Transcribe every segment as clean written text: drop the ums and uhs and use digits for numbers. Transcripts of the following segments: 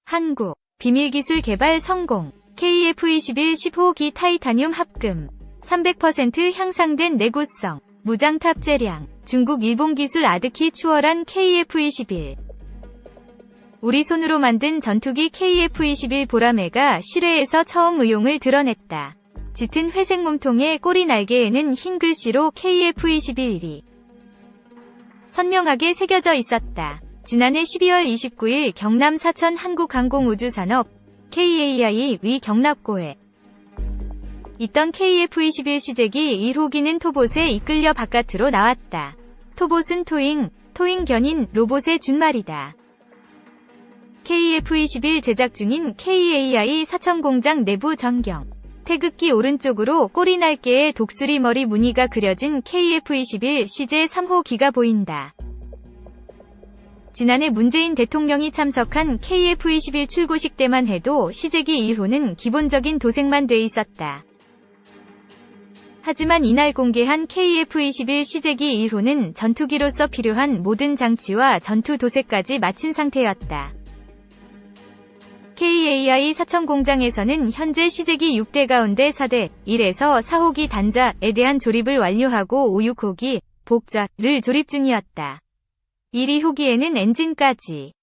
한국 비밀기술 개발 성공. KF-21 15기 타이타늄 합금. 300% 향상된 내구성. 무장 탑재량. 중국 일본 기술 아득히 추월한 KF-21. 우리 손으로 만든 전투기 KF-21 보라매가 실외에서 처음 의용을 드러냈다. 짙은 회색 몸통의 꼬리 날개에는 흰 글씨로 KF-21이 선명하게 새겨져 있었다. 지난해 12월 29일 경남 사천 한국항공우주산업 KAI 위 경납고에 있던 KF-21 시제기 1호기는 토봇에 이끌려 바깥으로 나왔다. 토봇은 토잉 견인 로봇의 준말이다. KF-21 제작 중인 KAI 사천 공장 내부 전경. 태극기 오른쪽으로 꼬리 날개에 독수리 머리 무늬가 그려진 KF-21 시제 3호기가 보인다. 지난해 문재인 대통령이 참석한 KF-21 출고식 때만 해도 시제기 1호는 기본적인 도색만 돼 있었다. 하지만 이날 공개한 KF-21 시제기 1호는 전투기로서 필요한 모든 장치와 전투 도색까지 마친 상태였다. KAI 사천 공장에서는 현재 시제기 6대 가운데 4대 1에서 4호기 단자에 대한 조립을 완료하고 5, 6호기 복좌를 조립 중이었다. 1, 2호기에는 엔진까지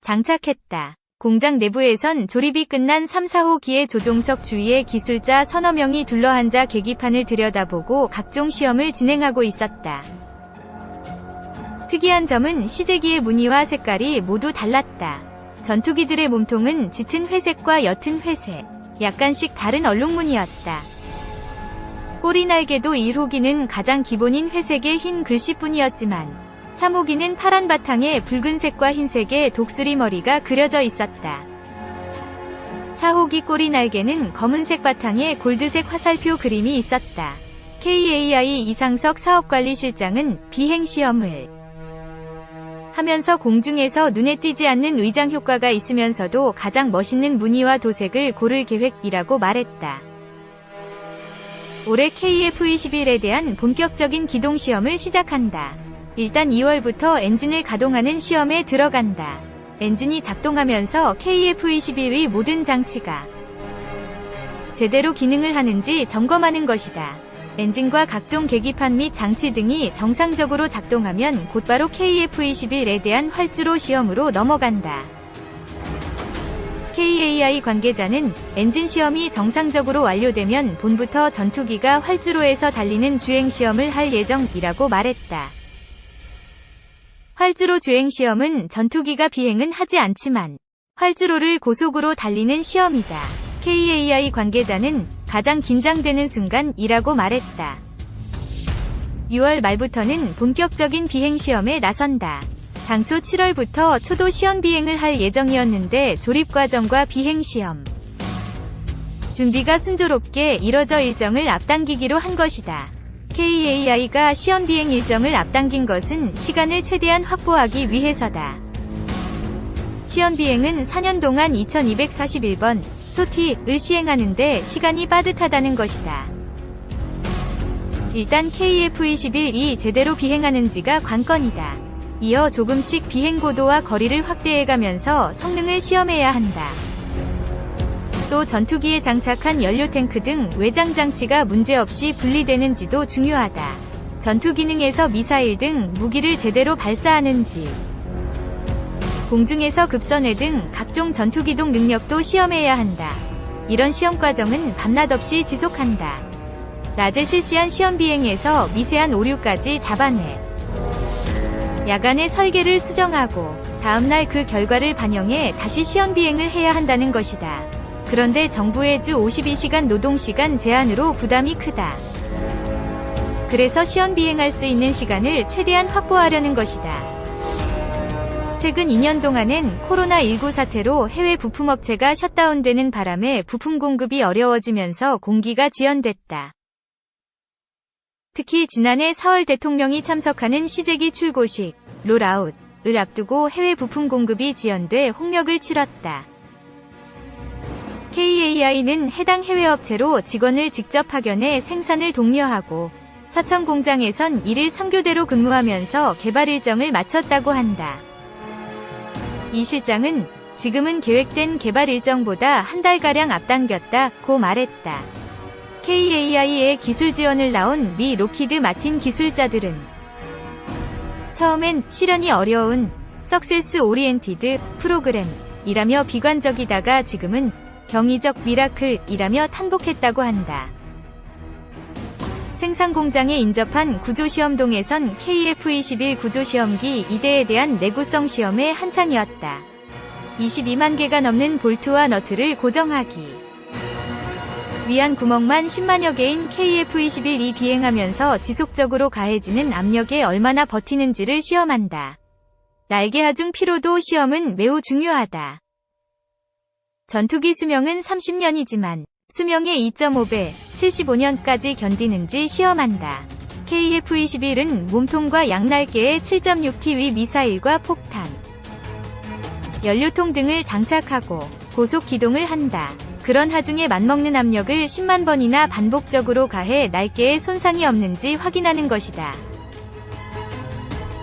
장착했다. 공장 내부에선 조립이 끝난 3, 4호기의 조종석 주위에 기술자 서너 명이 둘러앉아 계기판을 들여다보고 각종 시험을 진행하고 있었다. 특이한 점은 시제기의 무늬와 색깔이 모두 달랐다. 전투기들의 몸통은 짙은 회색과 옅은 회색, 약간씩 다른 얼룩무늬였다. 꼬리 날개도 1호기는 가장 기본인 회색의 흰 글씨뿐이었지만 3호기는 파란 바탕에 붉은색과 흰색의 독수리 머리가 그려져 있었다. 4호기 꼬리 날개는 검은색 바탕에 골드색 화살표 그림이 있었다. KAI 이상석 사업관리실장은 비행시험을 하면서 공중에서 눈에 띄지 않는 의장 효과가 있으면서도 가장 멋있는 무늬와 도색을 고를 계획이라고 말했다. 올해 KF-21에 대한 본격적인 기동 시험을 시작한다. 일단 2월부터 엔진을 가동하는 시험에 들어간다. 엔진이 작동하면서 KF-21의 모든 장치가 제대로 기능을 하는지 점검하는 것이다. 엔진과 각종 계기판 및 장치 등이 정상적으로 작동하면 곧바로 KF-21에 대한 활주로 시험으로 넘어간다. KAI 관계자는 엔진 시험이 정상적으로 완료되면 본부터 전투기가 활주로에서 달리는 주행시험을 할 예정이라고 말했다. 활주로 주행시험은 전투기가 비행은 하지 않지만 활주로를 고속으로 달리는 시험이다. KAI 관계자는 가장 긴장되는 순간이라고 말했다. 6월 말부터는 본격적인 비행시험에 나선다. 당초 7월부터 초도 시험 비행을 할 예정이었는데 조립 과정과 비행시험 준비가 순조롭게 이뤄져 일정을 앞당기기로 한 것이다. KAI가 시험 비행 일정을 앞당긴 것은 시간을 최대한 확보하기 위해서다. 시험 비행은 4년 동안 2241번 소티를 시행하는데 시간이 빠듯하다는 것이다. 일단 KF-21이 제대로 비행하는지가 관건이다. 이어 조금씩 비행 고도와 거리를 확대해가면서 성능을 시험해야 한다. 또 전투기에 장착한 연료 탱크 등 외장 장치가 문제없이 분리되는지도 중요하다. 전투 기능에서 미사일 등 무기를 제대로 발사하는지, 공중에서 급선회 등 각종 전투기동 능력도 시험해야 한다. 이런 시험 과정은 밤낮 없이 지속한다. 낮에 실시한 시험 비행에서 미세한 오류까지 잡아내 야간에 설계를 수정하고 다음날 그 결과를 반영해 다시 시험 비행을 해야 한다는 것이다. 그런데 정부의 주 52시간 노동시간 제한으로 부담이 크다. 그래서 시험 비행할 수 있는 시간을 최대한 확보하려는 것이다. 최근 2년 동안엔 코로나19 사태로 해외 부품업체가 셧다운되는 바람에 부품 공급이 어려워지면서 공기가 지연됐다. 특히 지난해 4월 대통령이 참석하는 시제기 출고식, 롤아웃을 앞두고 해외 부품 공급이 지연돼 홍역을 치렀다. KAI는 해당 해외 업체로 직원을 직접 파견해 생산을 독려하고 사천 공장에선 1일 3교대로 근무하면서 개발 일정을 마쳤다고 한다. 이 실장은 지금은 계획된 개발 일정보다 한 달가량 앞당겼다고 말했다. KAI의 기술 지원을 나온 미 록히드 마틴 기술자들은 처음엔 실현이 어려운 석세스 오리엔티드 프로그램이라며 비관적이다가 지금은 경이적 미라클이라며 탄복했다고 한다. 생산 공장에 인접한 구조시험동에선 KF-21 구조시험기 2대에 대한 내구성 시험의 한창이었다. 22만 개가 넘는 볼트와 너트를 고정하기 위한 구멍만 10만여 개인 KF-21이 비행하면서 지속적으로 가해지는 압력에 얼마나 버티는지를 시험한다. 날개 하중 피로도 시험은 매우 중요하다. 전투기 수명은 30년이지만 수명의 2.5배, 75년까지 견디는지 시험한다. KF-21은 몸통과 양날개에 7.6T 미사일과 폭탄, 연료통 등을 장착하고 고속 기동을 한다. 그런 하중에 맞먹는 압력을 10만 번이나 반복적으로 가해 날개에 손상이 없는지 확인하는 것이다.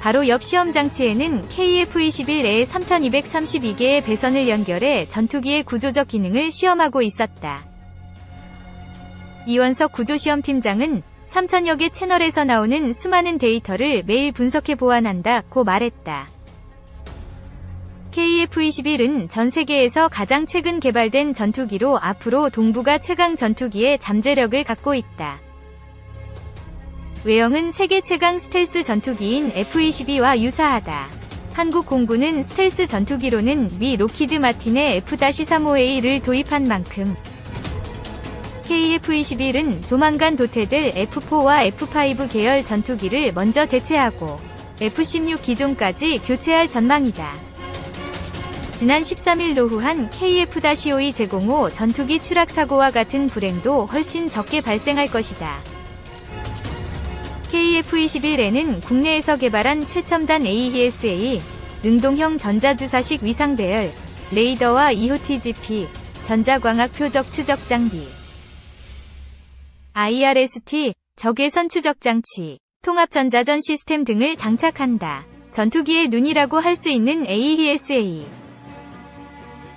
바로 옆 시험 장치에는 KF-21에 3232개의 배선을 연결해 전투기의 구조적 기능을 시험하고 있었다. 이원석 구조시험팀장은 3000여 개 채널에서 나오는 수많은 데이터를 매일 분석해 보완한다고 말했다. KF-21은 전 세계에서 가장 최근 개발된 전투기로 앞으로 동북아 최강 전투기의 잠재력을 갖고 있다. 외형은 세계 최강 스텔스 전투기인 F-22와 유사하다. 한국 공군은 스텔스 전투기로는 미 록히드 마틴의 F-35A를 도입한 만큼 KF-21은 조만간 도태될 F-4와 F-5 계열 전투기를 먼저 대체하고 F-16 기종까지 교체할 전망이다. 지난 13일 노후한 KF-52 제공호 전투기 추락 사고와 같은 불행도 훨씬 적게 발생할 것이다. KF-21에는 국내에서 개발한 최첨단 AESA, 능동형 전자주사식 위상 배열, 레이더와 EOTGP, 전자광학 표적 추적 장비, IRST, 적외선 추적 장치, 통합 전자전 시스템 등을 장착한다. 전투기의 눈이라고 할 수 있는 AESA.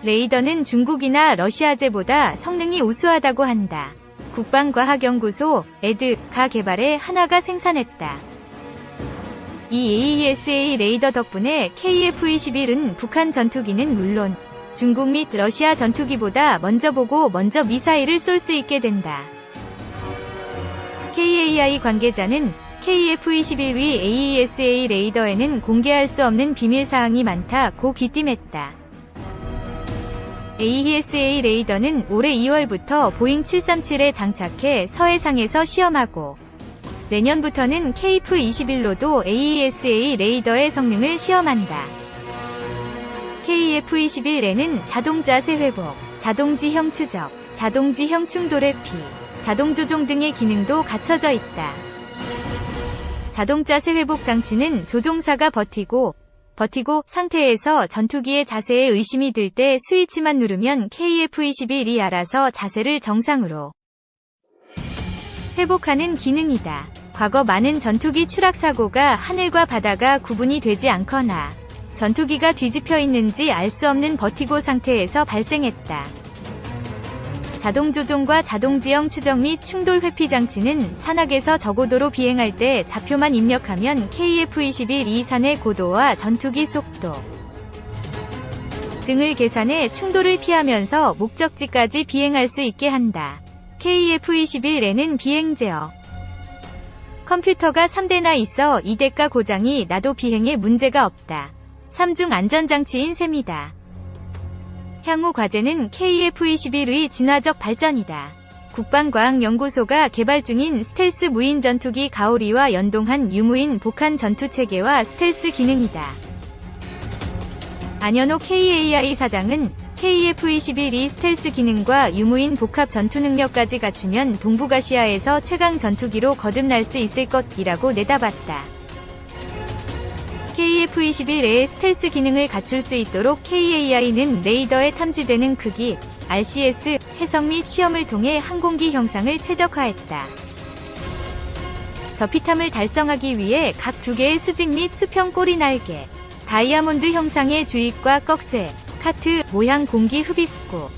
레이더는 중국이나 러시아제보다 성능이 우수하다고 한다. 국방과학연구소, 에드가 개발해 하나가 생산했다. 이 AESA 레이더 덕분에 KF-21은 북한 전투기는 물론 중국 및 러시아 전투기보다 먼저 보고 먼저 미사일을 쏠 수 있게 된다. KAI 관계자는 KF-21의 AESA 레이더에는 공개할 수 없는 비밀사항이 많다고 귀띔했다. AESA 레이더는 올해 2월부터 보잉 737에 장착해 서해상에서 시험하고 내년부터는 KF-21로도 AESA 레이더의 성능을 시험한다. KF-21에는 자동자세 회복, 자동지형 추적, 자동지형 충돌 회피, 자동조종 등의 기능도 갖춰져 있다. 자동자세 회복 장치는 조종사가 버티고 상태에서 전투기의 자세에 의심이 들 때 스위치만 누르면 KF-21이 알아서 자세를 정상으로 회복하는 기능이다. 과거 많은 전투기 추락 사고가 하늘과 바다가 구분이 되지 않거나 전투기가 뒤집혀 있는지 알 수 없는 버티고 상태에서 발생했다. 자동조종과 자동지형 추적 및 충돌 회피 장치는 산악에서 저고도로 비행할 때 좌표만 입력하면 KF-21 이산의 고도와 전투기 속도 등을 계산해 충돌을 피하면서 목적지까지 비행할 수 있게 한다. KF-21에는 비행 제어 컴퓨터가 3대나 있어 2대가 고장이 나도 비행에 문제가 없다. 3중 안전장치인 셈이다. 향후 과제는 KF-21의 진화적 발전이다. 국방과학연구소가 개발 중인 스텔스 무인 전투기 가오리와 연동한 유무인 복한 전투체계와 스텔스 기능이다. 안현호 KAI 사장은 KF-21이 스텔스 기능과 유무인 복합 전투 능력까지 갖추면 동북아시아에서 최강 전투기로 거듭날 수 있을 것이라고 내다봤다. KF-21의 스텔스 기능을 갖출 수 있도록 KAI는 레이더에 탐지되는 크기, RCS, 해석 및 시험을 통해 항공기 형상을 최적화했다. 저피탐을 달성하기 위해 각 2개의 수직 및 수평 꼬리 날개, 다이아몬드 형상의 주입과 꺽쇠, 카트, 모양 공기 흡입구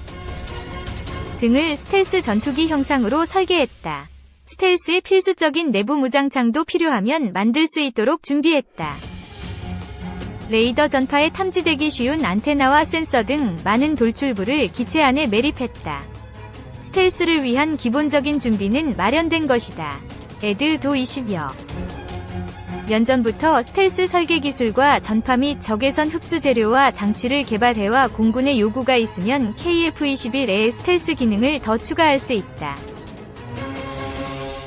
등을 스텔스 전투기 형상으로 설계했다. 스텔스에 필수적인 내부 무장창도 필요하면 만들 수 있도록 준비했다. 레이더 전파에 탐지되기 쉬운 안테나와 센서 등 많은 돌출부를 기체 안에 매립했다. 스텔스를 위한 기본적인 준비는 마련된 것이다. 도 20여 년 전부터 스텔스 설계 기술과 전파 및 적외선 흡수 재료와 장치를 개발해와 공군의 요구가 있으면 KF-21의 스텔스 기능을 더 추가할 수 있다.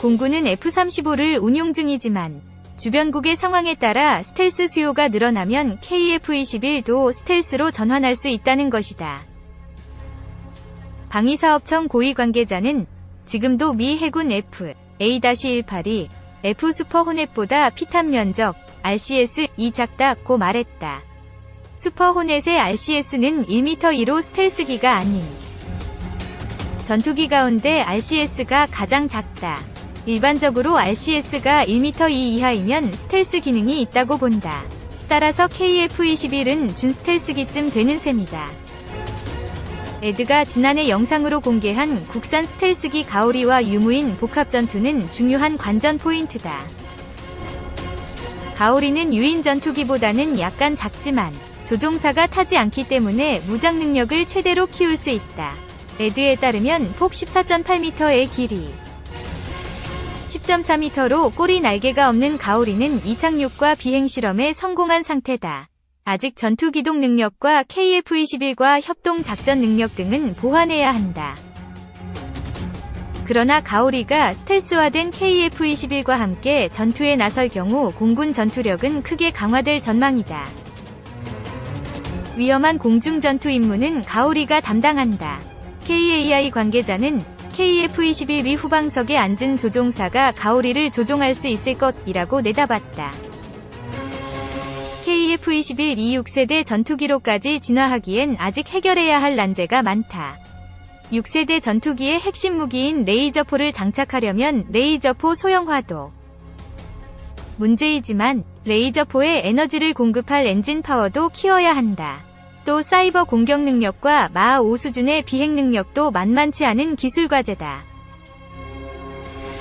공군은 F-35를 운용 중이지만 주변국의 상황에 따라 스텔스 수요가 늘어나면 KF-21도 스텔스로 전환할 수 있다는 것이다. 방위사업청 고위 관계자는 지금도 미 해군 F-A-18이 F-슈퍼 호넷보다 피탄 면적 RCS-2 작다고 말했다. 슈퍼 호넷의 RCS는 1m2로 스텔스기가 아닌 전투기 가운데 RCS가 가장 작다. 일반적으로 RCS가 1m2 이하이면 스텔스 기능이 있다고 본다. 따라서 KF-21은 준스텔스기쯤 되는 셈이다. 에드가 지난해 영상으로 공개한 국산 스텔스기 가오리와 유무인 복합전투는 중요한 관전 포인트다. 가오리는 유인 전투기보다는 약간 작지만 조종사가 타지 않기 때문에 무장 능력을 최대로 키울 수 있다. 에드에 따르면 폭 14.8m의 길이 10.4m로 꼬리 날개가 없는 가오리는 이착륙과 비행실험에 성공한 상태다. 아직 전투 기동 능력과 KF-21과 협동 작전 능력 등은 보완해야 한다. 그러나 가오리가 스텔스화된 KF-21과 함께 전투에 나설 경우 공군 전투력은 크게 강화될 전망이다. 위험한 공중 전투 임무는 가오리가 담당한다. KAI 관계자는 KF-21위 후방석에 앉은 조종사가 가오리를 조종할 수 있을 것이라고 내다봤다. KF-21 6세대 전투기로까지 진화하기엔 아직 해결해야 할 난제가 많다. 6세대 전투기의 핵심 무기인 레이저포를 장착하려면 레이저포 소형화도 문제이지만 레이저포에 에너지를 공급할 엔진 파워도 키워야 한다. 또 사이버 공격 능력과 마하 5 수준의 비행 능력도 만만치 않은 기술 과제다.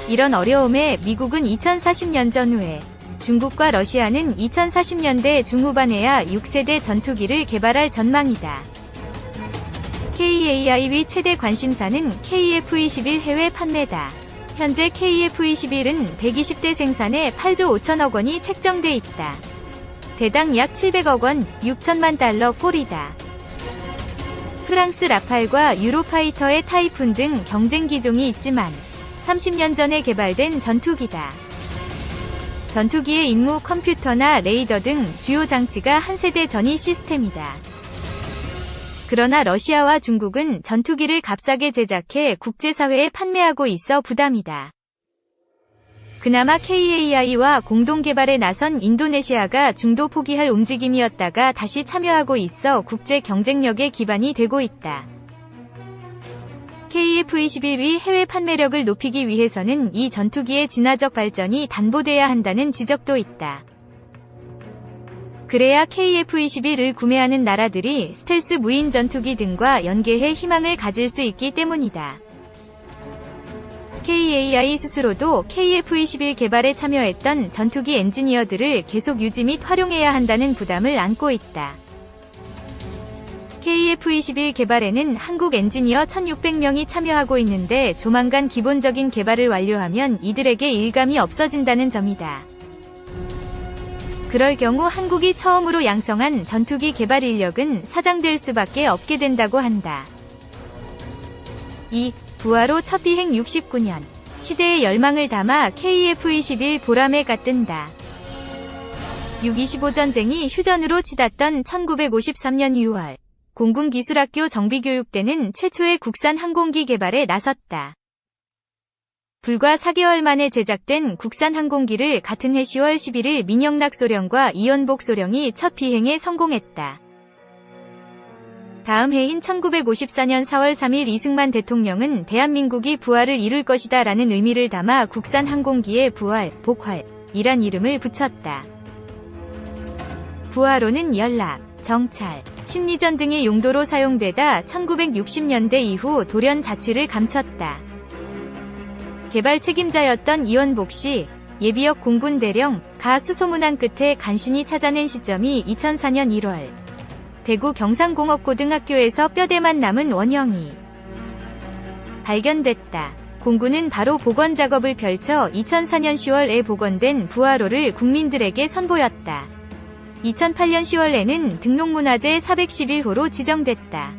이런 어려움에 미국은 2040년 전후에 중국과 러시아는 2040년대 중후반에야 6세대 전투기를 개발할 전망이다. KAI의 최대 관심사는 KF-21 해외 판매다. 현재 KF-21은 120대 생산에 8조 5천억 원이 책정돼 있다. 대당 약 700억 원, 6천만 달러 꼴이다. 프랑스 라팔과 유로파이터의 타이푼 등 경쟁 기종이 있지만 30년 전에 개발된 전투기다. 전투기의 임무 컴퓨터나 레이더 등 주요 장치가 한 세대 전이 시스템이다. 그러나 러시아와 중국은 전투기를 값싸게 제작해 국제사회에 판매하고 있어 부담이다. 그나마 KAI와 공동 개발에 나선 인도네시아가 중도 포기할 움직임이었다가 다시 참여하고 있어 국제 경쟁력의 기반이 되고 있다. KF-21의 해외 판매력을 높이기 위해서는 이 전투기의 진화적 발전이 담보돼야 한다는 지적도 있다. 그래야 KF-21을 구매하는 나라들이 스텔스 무인 전투기 등과 연계해 희망을 가질 수 있기 때문이다. KAI 스스로도 KF-21 개발에 참여했던 전투기 엔지니어들을 계속 유지 및 활용해야 한다는 부담을 안고 있다. KF-21 개발에는 한국 엔지니어 1,600명이 참여하고 있는데 조만간 기본적인 개발을 완료하면 이들에게 일감이 없어진다는 점이다. 그럴 경우 한국이 처음으로 양성한 전투기 개발 인력은 사장될 수밖에 없게 된다고 한다. 2. 부하로 첫 비행 69년. 시대의 열망을 담아 KF-21 보람에가 뜬다. 6.25 전쟁이 휴전으로 치닫던 1953년 6월. 공군기술학교 정비교육대는 최초의 국산 항공기 개발에 나섰다. 불과 4개월 만에 제작된 국산 항공기를 같은 해 10월 11일 민영락 소령과 이원복 소령이 첫 비행에 성공했다. 다음 해인 1954년 4월 3일 이승만 대통령은 대한민국이 부활을 이룰 것이다 라는 의미를 담아 국산 항공기에 부활, 복활, 이란 이름을 붙였다. 부하로는 연락, 정찰, 심리전 등의 용도로 사용되다 1960년대 이후 돌연 자취를 감췄다. 개발 책임자였던 이원복 씨, 예비역 공군 대령, 가 수소문한 끝에 간신히 찾아낸 시점이 2004년 1월. 대구 경상공업고등학교에서 뼈대만 남은 원형이 발견됐다. 공군은 바로 복원 작업을 펼쳐 2004년 10월에 복원된 부하로를 국민들에게 선보였다. 2008년 10월에는 등록문화재 411호로 지정됐다.